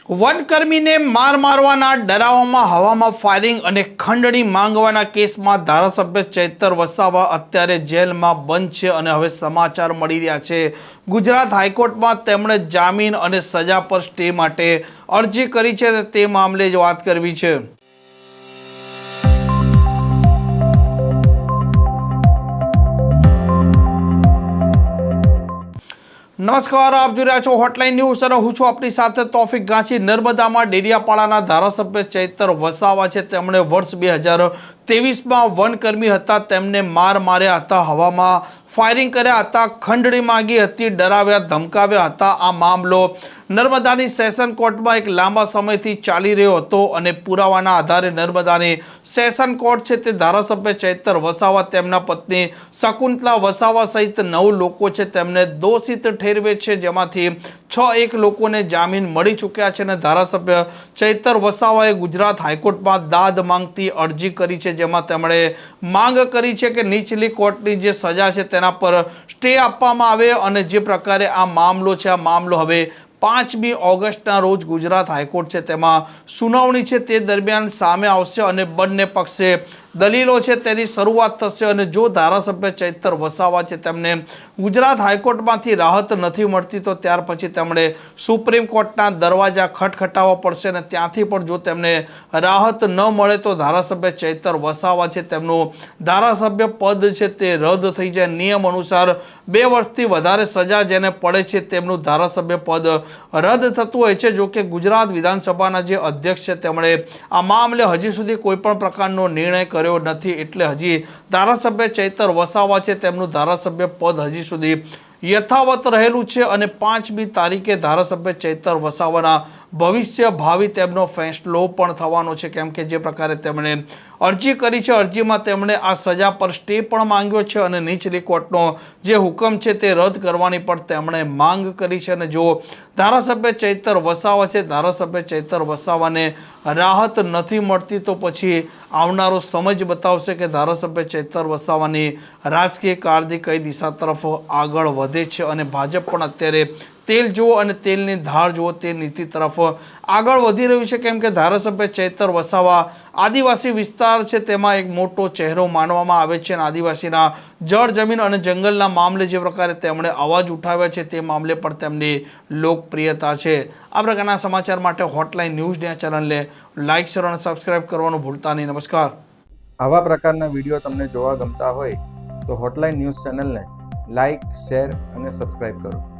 વનકર્મીને મારવાના ડરાવવામાં હવામાં ફાયરિંગ અને ખંડણી માંગવાના કેસમાં ધારાસભ્ય ચૈતર વસાવા અત્યારે જેલમાં બંધ છે અને હવે સમાચાર મળી રહ્યા છે ગુજરાત હાઈકોર્ટમાં તેમણે જામીન અને સજા પર સ્ટે માટે અરજી કરી છે તે મામલે જ વાત કરવી છે। નમસ્કાર, આપ જોઈ રહ્યા છો હોટલાઇન ન્યૂઝ અને હું છું આપણી સાથે તોફિક ગાંચી। નર્મદામાં ડેડિયાપાડાના ધારાસભ્ય ચૈતર વસાવા છે તેમણે વર્ષ 2023માં વનકર્મી હતા તેમને માર્યા હતા, હવામાં ફાયરિંગ કર્યા હતા, ખંડણી માંગી હતી, ડરાવ્યા ધમકાવ્યા હતા। આ મામલો નર્મદાની સેશન કોર્ટમાં એક લાંબા સમયથી ચાલી રહ્યો હતો અને પુરાવાના આધારે નર્મદાની સેશન કોર્ટ છે તે ધારાસભ્ય ચૈતર વસાવા, તેમના પત્ની શકુંતલા વસાવા સહિત 9 લોકો છે તેમને દોષિત ઠેરવે છે, જેમાંથી 6 લોકોને જામીન મળી ચૂક્યા છે અને ધારાસભ્ય ચૈતર વસાવાએ ગુજરાત હાઈકોર્ટમાં દાદ માંગતી અરજી કરી છે, જેમાં તેમણે માંગ કરી છે કે નીચલી કોર્ટની જે સજા છે તેના પર સ્ટે આપવામાં આવે અને જે પ્રકારે આ મામલો છે, આ મામલો હવે 5મી ઓગસ્ટના રોજ ગુજરાત હાઈકોર્ટ છે તેમાં સુનાવણી છે તે દરમિયાન સામે આવશે અને બંને પક્ષે દલીલો છે તેની શરૂઆત થશે અને જો ધારાસભ્ય ચૈતર વસાવા છે તેમને ગુજરાત હાઈકોર્ટમાંથી રાહત નથી મળતી તો ત્યાર પછી તેમણે સુપ્રીમ કોર્ટના દરવાજા ખટખટાવવા પડશે અને ત્યાંથી પણ જો તેમને રાહત ન મળે તો ધારાસભ્ય ચૈતર વસાવા છે તેમનું ધારાસભ્ય પદ છે તે રદ થઈ જાય। નિયમ અનુસાર 2 વર્ષથી વધારે સજા જેને પડે છે તેમનું ધારાસભ્ય પદ રદ થતું હોય છે। જો કે ગુજરાત વિધાનસભાના જે અધ્યક્ષ છે તેમણે આ મામલે હજી સુધી કોઈ પણ પ્રકારનો નિર્ણય કર્યો નથી, એટલે હજી ધારાસભ્ય ચૈતર વસાવા છે તેમનું ધારાસભ્ય પદ હજી સુધી યથાવત રહેલું છે અને 5મી તારીખે ધારાસભ્ય ચૈતર વસાવાના ભાવિ તેમનો ફેસલો પણ થવાનો છે, કેમ કે જે પ્રકારે તેમણે અરજી કરી છે અરજીમાં તેમણે આ સજા પર સ્ટે પણ માંગ્યો છે અને નીચલી કોર્ટનો જે હુકમ છે તે રદ કરવાની પણ તેમણે માંગ કરી છે અને જો ધારાસભ્ય ચૈતર વસાવા છે ધારાસભ્ય ચૈતર વસાવાને રાહત નથી મળતી તો પછી આવનારો સમય જ બતાવશે કે ધારાસભ્ય ચૈતર વસાવાની રાજકીય કારકિર્દી કઈ દિશા તરફ આગળ વધે છે અને ભાજપ પણ અત્યારે તેલ જુઓ અને તેલની ધાર જુઓ તે નીતિ તરફ આગળ વધી રહ્યું છે, કેમ કે ધારાસભ્ય ચૈતર વસાવા આદિવાસી વિસ્તાર છે તેમાં એક મોટો ચહેરો માનવામાં આવે છે અને આદિવાસીના જળ જમીન અને જંગલના મામલે જે પ્રકારે તેમણે અવાજ ઉઠાવ્યા છે તે મામલે પણ તેમની લોકપ્રિયતા છે। આ પ્રકારના સમાચાર માટે હોટલાઇન ન્યૂઝ ચેનલને લાઇક, શેર અને સબસ્ક્રાઇબ કરવાનું ભૂલતા નહીં। નમસ્કાર। આવા પ્રકારના વિડીયો તમને જોવા ગમતા હોય તો હોટલાઇન ન્યૂઝ ચેનલને લાઇક, શેર અને સબસ્ક્રાઇબ કરો।